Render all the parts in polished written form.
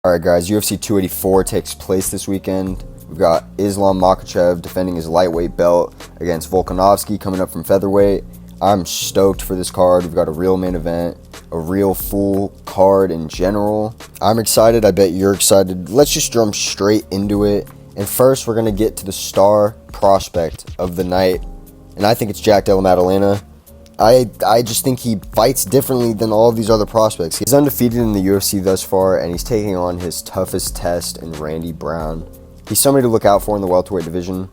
Alright guys, UFC 284 takes place this weekend. We've got Islam Makhachev defending his lightweight belt against Volkanovski coming up from featherweight. I'm stoked for this card. We've got a real main event, a real full card in general. I'm excited, I bet you're excited. Let's just jump straight into it. And first we're going to get to the star prospect of the night. And I think it's Della Maddalena. I just think he fights differently than all of these other prospects. He's undefeated in the UFC thus far, and he's taking on his toughest test in Randy Brown. He's somebody to look out for in the welterweight division,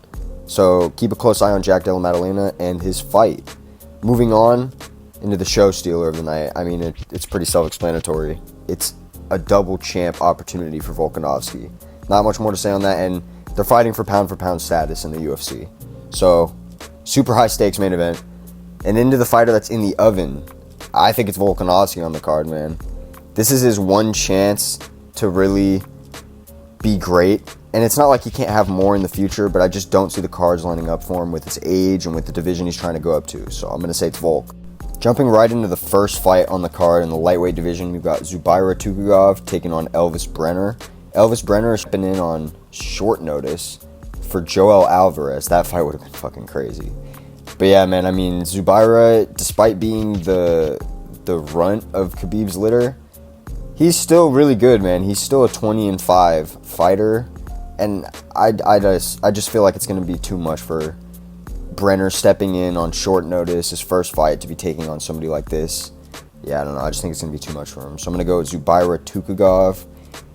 so keep a close eye on Della Maddalena and his fight. Moving on into the show stealer of the night, I mean, it's pretty self-explanatory. It's a double champ opportunity for Volkanovski. Not much more to say on that, and they're fighting for pound status in the UFC. So, super high stakes main event. And into the fighter that's in the oven, I think it's Volkanovski on the card, man. This is his one chance to really be great. And it's not like he can't have more in the future, but I just don't see the cards lining up for him with his age and with the division he's trying to go up to. So I'm going to say it's Volk. Jumping right into the first fight on the card in the lightweight division, we've got Zubaira Tukhugov taking on Elvis Brenner. Elvis Brenner has been in on short notice for Joel Alvarez. That fight would have been fucking crazy. But yeah, man, I mean, Zubaira, despite being the runt of Khabib's litter, he's still really good, man. He's still a 20-5 fighter, and I just feel like it's going to be too much for Brenner stepping in on short notice, his first fight, to be taking on somebody like this. Yeah, I don't know. I just think it's going to be too much for him. So I'm going to go with Zubaira Tukhugov,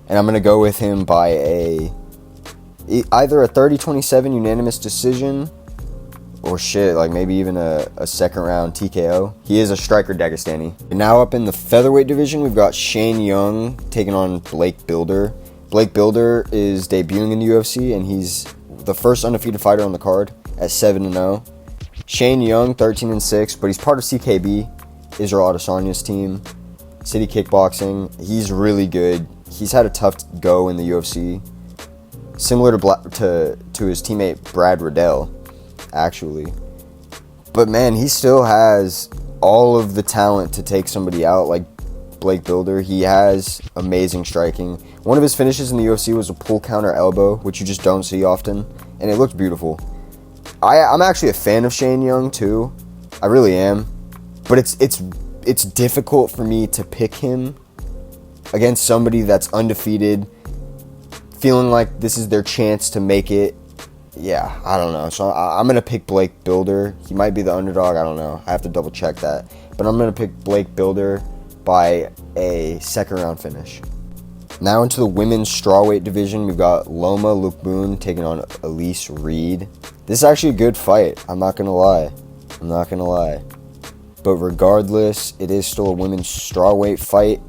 and I'm going to go with him by either a 30-27 unanimous decision, or shit, like maybe even a second round TKO. He is a striker Dagestani. And now up in the featherweight division, we've got Shane Young taking on Blake Bilder. Blake Bilder is debuting in the UFC, and he's the first undefeated fighter on the card at 7-0. Shane Young, 13-6, but he's part of CKB, Israel Adesanya's team, City Kickboxing. He's really good. He's had a tough go in the UFC, similar to his teammate Brad Riddell, actually. But man, he still has all of the talent to take somebody out like Blake Bilder. He has amazing striking. One of his finishes in the UFC was a pull counter elbow, which you just don't see often, and it looked beautiful. I'm actually a fan of Shane Young too. I really am. But it's difficult for me to pick him against somebody that's undefeated, feeling like this is their chance to make it. Yeah, I don't know. So I'm going to pick Blake Bilder. He might be the underdog. I don't know. I have to double check that. But I'm going to pick Blake Bilder by a second round finish. Now into the women's strawweight division, we've got Loma Lookboonme taking on Elise Reed. This is actually a good fight. I'm not going to lie. But regardless, it is still a women's strawweight fight.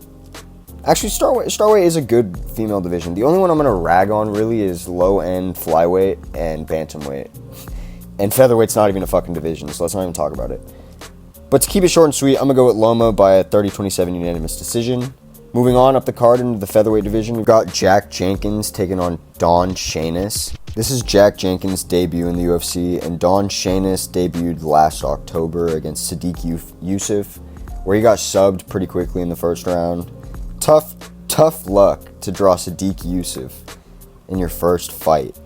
Actually, strawweight is a good female division. The only one I'm going to rag on, really, is low-end flyweight and bantamweight. And featherweight's not even a fucking division, so let's not even talk about it. But to keep it short and sweet, I'm going to go with Loma by a 30-27 unanimous decision. Moving on up the card into the featherweight division, we've got Jack Jenkins taking on Don Shainis. This is Jack Jenkins' debut in the UFC, and Don Shainis debuted last October against Sadiq Youssef, where he got subbed pretty quickly in the first round. Tough luck to draw Sadiq Youssef in your first fight.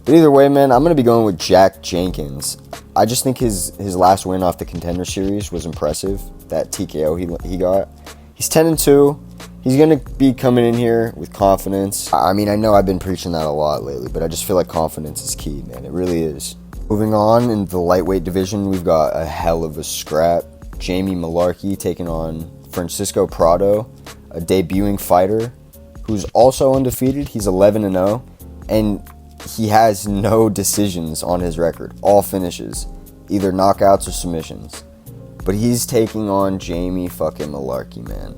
But either way, man, I'm going to be going with Jack Jenkins. I just think his last win off the Contender Series was impressive. That TKO he got. He's 10-2. He's going to be coming in here with confidence. I mean, I know I've been preaching that a lot lately, but I just feel like confidence is key, man. It really is. Moving on in the lightweight division, we've got a hell of a scrap. Jamie Mullarkey taking on Francisco Prado, a debuting fighter who's also undefeated. He's 11-0, and he has no decisions on his record. All finishes, either knockouts or submissions. But he's taking on Jamie fucking Mullarkey, man.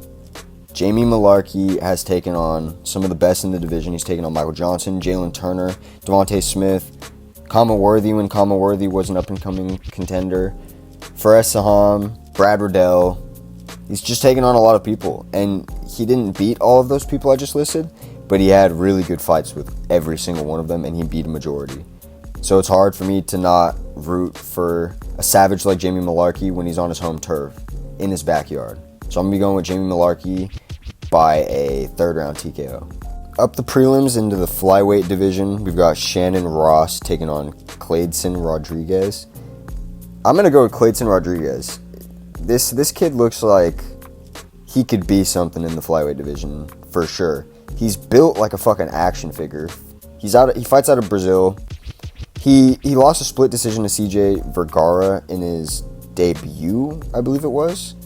Jamie Mullarkey has taken on some of the best in the division. He's taken on Michael Johnson, Jalen Turner, Devontae Smith, Kama Worthy when Kama Worthy was an up-and-coming contender, Fares Saham, Brad Riddell. He's just taken on a lot of people, and he didn't beat all of those people I just listed, but he had really good fights with every single one of them, and he beat a majority. So it's hard for me to not root for a savage like Jamie Mullarkey when he's on his home turf, in his backyard. So I'm going to be going with Jamie Mullarkey by a third round TKO. Up the prelims into the flyweight division, we've got Shannon Ross taking on Kleydson Rodrigues. I'm going to go with Kleydson Rodrigues. This kid looks like he could be something in the flyweight division for sure. He's built like a fucking action figure. He fights out of Brazil. He lost a split decision to CJ Vergara in his debut, I believe it was,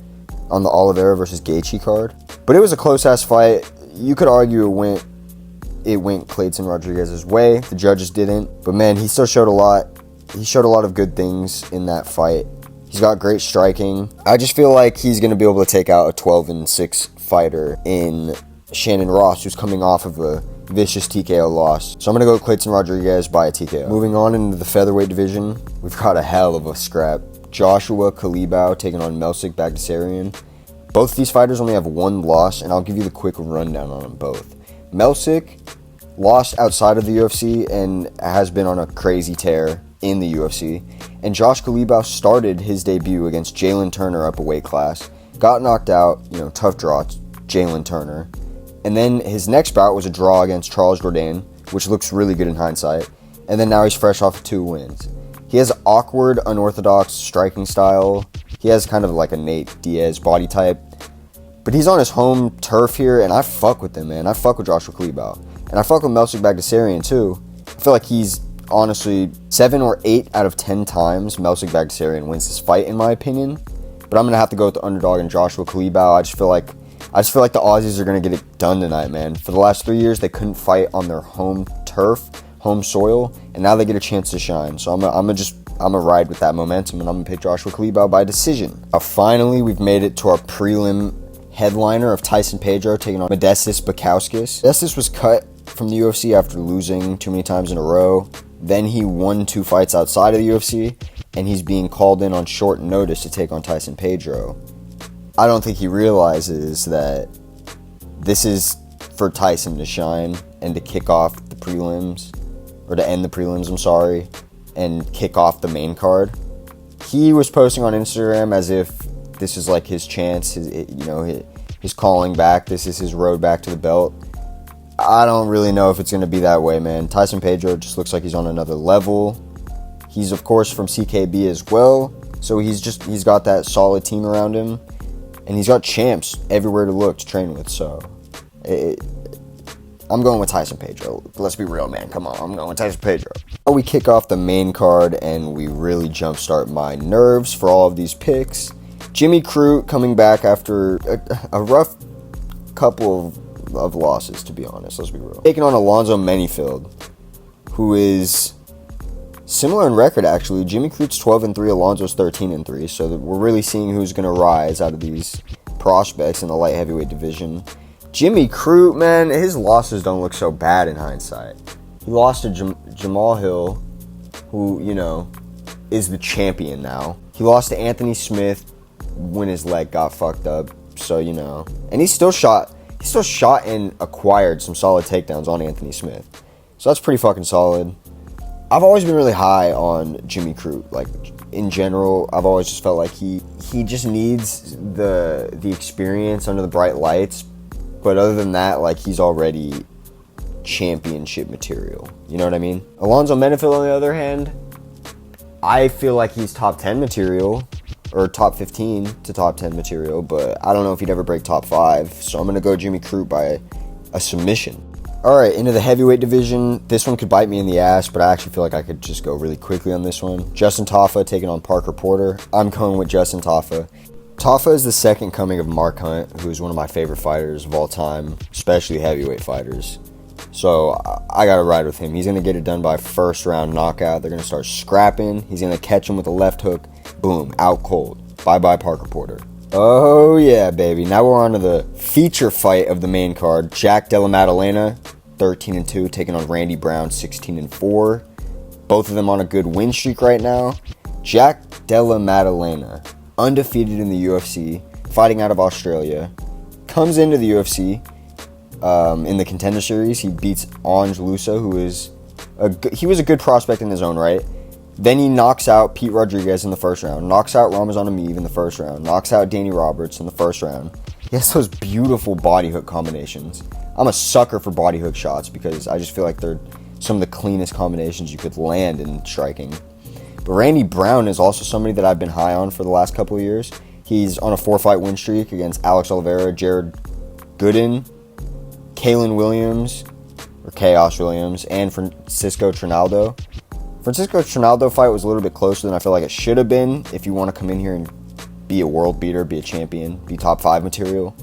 on the Oliveira versus Gaethje card. But it was a close-ass fight. You could argue it went Kleydson Rodrigues' way. The judges didn't. But man, he still showed a lot. He showed a lot of good things in that fight. He's got great striking. I just feel like he's going to be able to take out a 12-6 fighter in Shannon Ross, who's coming off of a vicious TKO loss. So I'm going to go with Kleydson Rodrigues by a TKO. Moving on into the featherweight division, we've got a hell of a scrap. Joshua Culibao taking on Melsik Baghdasaryan. Both these fighters only have one loss, and I'll give you the quick rundown on them both. Melsik lost outside of the UFC and has been on a crazy tear in the UFC. And Josh Culibao started his debut against Jalen Turner up a weight class. Got knocked out, tough draw, Jalen Turner. And then his next bout was a draw against Charles Jourdain, which looks really good in hindsight. And then now he's fresh off of 2 wins. He has awkward, unorthodox striking style. He has kind of like a Nate Diaz body type. But he's on his home turf here, and I fuck with him, man. I fuck with Joshua Culibao. And I fuck with Melsik Baghdasaryan, too. I feel like he's honestly 7 or 8 out of 10 times Melsik Baghdasaryan wins this fight, in my opinion. But I'm going to have to go with the underdog and Joshua Culibao. I just feel like the Aussies are going to get it done tonight, man. For the last 3 years, they couldn't fight on their home turf, home soil, and now they get a chance to shine. So I'm gonna ride with that momentum, and I'm gonna pick Joshua Culibao by decision. Finally, we've made it to our prelim headliner of Tyson Pedro taking on Modestas Bakauskas. Modestas was cut from the UFC after losing too many times in a row. Then he won 2 fights outside of the UFC, and he's being called in on short notice to take on Tyson Pedro. I don't think he realizes that this is for Tyson to shine and to kick off the prelims, or to end the prelims, I'm sorry, and kick off the main card. He was posting on Instagram as if this is like his chance, his calling back. This is his road back to the belt. I don't really know if it's going to be that way, man. Tyson Pedro just looks like he's on another level. He's, of course, from CKB as well, so he's got that solid team around him, and he's got champs everywhere to look to train with, so I'm going with Tyson Pedro. Let's be real, man. Come on, I'm going with Tyson Pedro. We kick off the main card, and we really jumpstart my nerves for all of these picks. Jimmy Crute coming back after a rough couple of losses, to be honest. Let's be real. Taking on Alonzo Menifield, who is similar in record, actually. Jimmy Crute's 12-3, Alonzo's 13-3, so we're really seeing who's going to rise out of these prospects in the light heavyweight division. Jimmy Crute, man, his losses don't look so bad in hindsight. He lost to Jamal Hill, who, is the champion now. He lost to Anthony Smith when his leg got fucked up, so, And he still shot and acquired some solid takedowns on Anthony Smith. So that's pretty fucking solid. I've always been really high on Jimmy Crute. Like, in general, I've always just felt like he just needs the experience under the bright lights. But other than that, like, he's already championship material. You know what I mean? Alonzo Menifield, on the other hand, I feel like he's top 10 material, or top 15 to top 10 material, but I don't know if he'd ever break top 5. So I'm going to go Jimmy Crute by a submission. All right, into the heavyweight division. This one could bite me in the ass, but I actually feel like I could just go really quickly on this one. Justin Tafa taking on Parker Porter. I'm going with Justin Tafa. Tafa is the second coming of Mark Hunt, who is one of my favorite fighters of all time, especially heavyweight fighters. So I got to ride with him. He's going to get it done by first round knockout. They're going to start scrapping. He's going to catch him with a left hook. Boom, out cold. Bye-bye Parker Porter. Oh yeah, baby. Now we're on to the feature fight of the main card. Jack Della Maddalena, 13-2, taking on Randy Brown, 16-4. Both of them on a good win streak right now. Jack Della Maddalena, undefeated in the UFC, fighting out of Australia, comes into the UFC in the Contender Series. He beats Ange Lusa, who is he was a good prospect in his own right. Then he knocks out Pete Rodrigues in the first round, knocks out Ramazan Ameev in the first round, knocks out Danny Roberts in the first round. He has those beautiful body hook combinations. I'm a sucker for body hook shots because I just feel like they're some of the cleanest combinations you could land in striking. But Randy Brown is also somebody that I've been high on for the last couple of years. He's on a 4-fight win streak against Alex Oliveira, Jared Gooden, Kalen Williams, or Chaos Williams, and Francisco Trinaldo. Francisco Trinaldo fight was a little bit closer than I feel like it should have been if you want to come in here and be a world beater, be a champion, be top 5 material.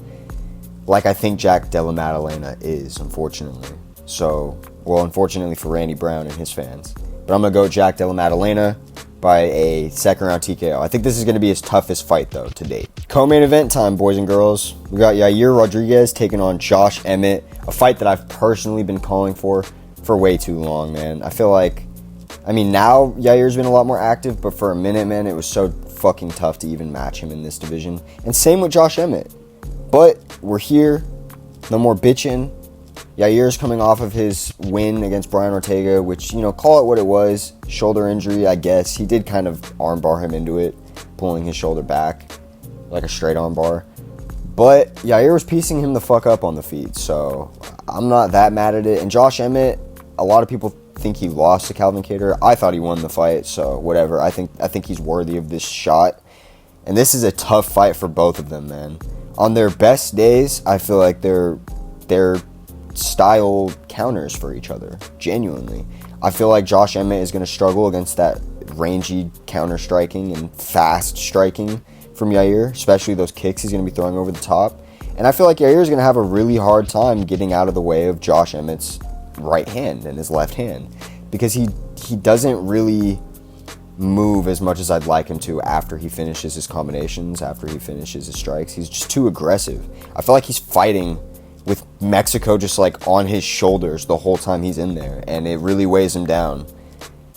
Like I think Jack Della Maddalena is, unfortunately. So, well, unfortunately for Randy Brown and his fans. But I'm going to go Jack Della Maddalena by a second round TKO. I think this is going to be his toughest fight, though, to date. Co-main event time, boys and girls. We got Yair Rodrigues taking on Josh Emmett, a fight that I've personally been calling for way too long, man. I feel like, I mean, now Yair's been a lot more active, but for a minute, man, it was so fucking tough to even match him in this division. And same with Josh Emmett. But we're here. No more bitching. Yair's coming off of his win against Brian Ortega, which, you know, call it what it was. Shoulder injury, I guess. He did kind of armbar him into it, pulling his shoulder back like a straight armbar. But Yair was piecing him the fuck up on the feet, so I'm not that mad at it. And Josh Emmett, a lot of people think he lost to Calvin Kattar. I thought he won the fight, so whatever. I think he's worthy of this shot. And this is a tough fight for both of them, man. On their best days, I feel like they're style counters for each other, genuinely. I feel like Josh Emmett is going to struggle against that rangy counter striking and fast striking from Yair, especially those kicks he's going to be throwing over the top. And I feel like Yair is going to have a really hard time getting out of the way of Josh Emmett's right hand and his left hand, because he doesn't really move as much as I'd like him to after he finishes his combinations, after he finishes his strikes. He's just too aggressive. I feel like he's fighting with Mexico just like on his shoulders the whole time he's in there, and it really weighs him down.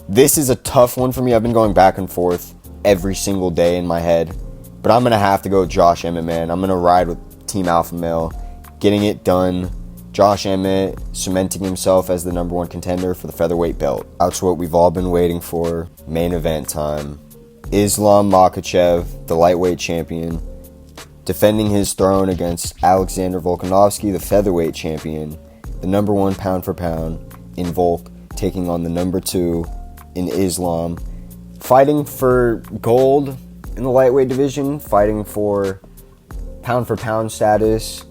This is a tough one for me. I've been going back and forth every single day in my head, but I'm going to have to go with Josh Emmett, man. I'm going to ride with Team Alpha Male, getting it done. Josh Emmett cementing himself as the number 1 contender for the featherweight belt. That's what we've all been waiting for. Main event time. Islam Makhachev, the lightweight champion, defending his throne against Alexander Volkanovski, the featherweight champion, the number 1 pound for pound in Volk, taking on the number 2 in Islam, fighting for gold in the lightweight division, fighting for pound status.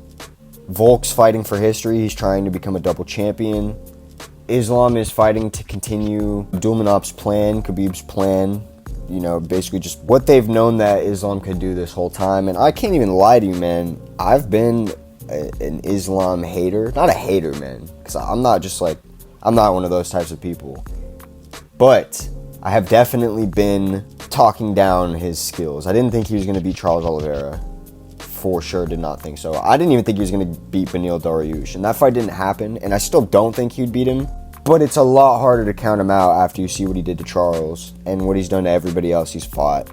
Volk's fighting for history. He's trying to become a double champion. Islam is fighting to continue Abdulmanap's plan, Khabib's plan. You know, basically just what they've known that Islam could do this whole time. And I can't even lie to you, man. I've been an Islam hater. Not a hater, man, because I'm not one of those types of people. But I have definitely been talking down his skills. I didn't think he was going to beat Charles Oliveira. For sure did not think so. I didn't even think he was going to beat Beneil Dariush, and that fight didn't happen, and I still don't think he'd beat him. But it's a lot harder to count him out after you see what he did to Charles and what he's done to everybody else he's fought.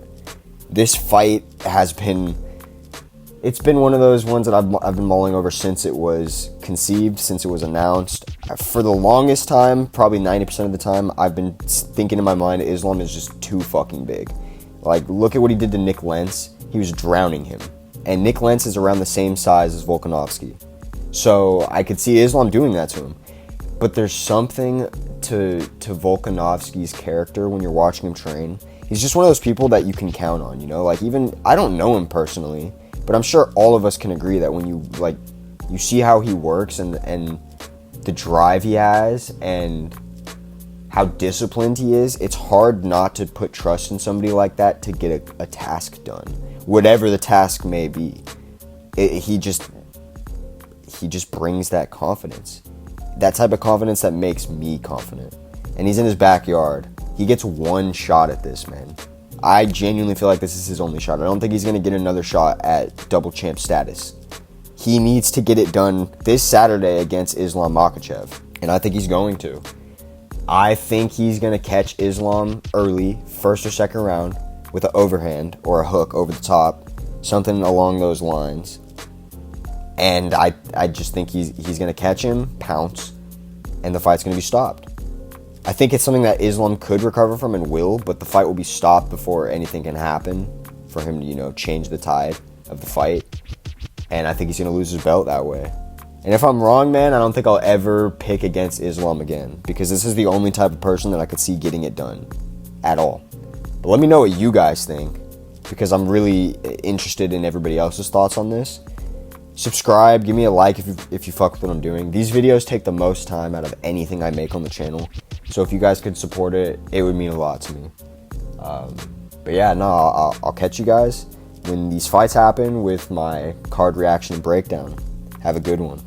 This fight has been... It's been one of those ones that I've been mulling over since it was conceived, since it was announced. For the longest time, probably 90% of the time, I've been thinking in my mind Islam is just too fucking big. Like, look at what he did to Nick Lentz. He was drowning him. And Nick Lentz is around the same size as Volkanovski. So I could see Islam doing that to him. But there's something to Volkanovski's character when you're watching him train. He's just one of those people that you can count on, you know? Like, even, I don't know him personally, but I'm sure all of us can agree that when you see how he works and the drive he has and how disciplined he is, it's hard not to put trust in somebody like that to get a task done. Whatever the task may be. He just brings that confidence. That type of confidence that makes me confident. And he's in his backyard. He gets one shot at this, man. I genuinely feel like this is his only shot. I don't think he's going to get another shot at double champ status. He needs to get it done this Saturday against Islam Makhachev. And I think he's going to. I think he's going to catch Islam early, first or second round, with an overhand or a hook over the top. Something along those lines. And I just think he's going to catch him, pounce, and the fight's going to be stopped. I think it's something that Islam could recover from and will, but the fight will be stopped before anything can happen for him to, change the tide of the fight. And I think he's going to lose his belt that way. And if I'm wrong, man, I don't think I'll ever pick against Islam again, because this is the only type of person that I could see getting it done at all. But let me know what you guys think, because I'm really interested in everybody else's thoughts on this. Subscribe, give me a like if you fuck with what I'm doing. These videos take the most time out of anything I make on the channel. So if you guys could support it, it would mean a lot to me. But yeah, no, I'll catch you guys when these fights happen with my card reaction and breakdown. Have a good one.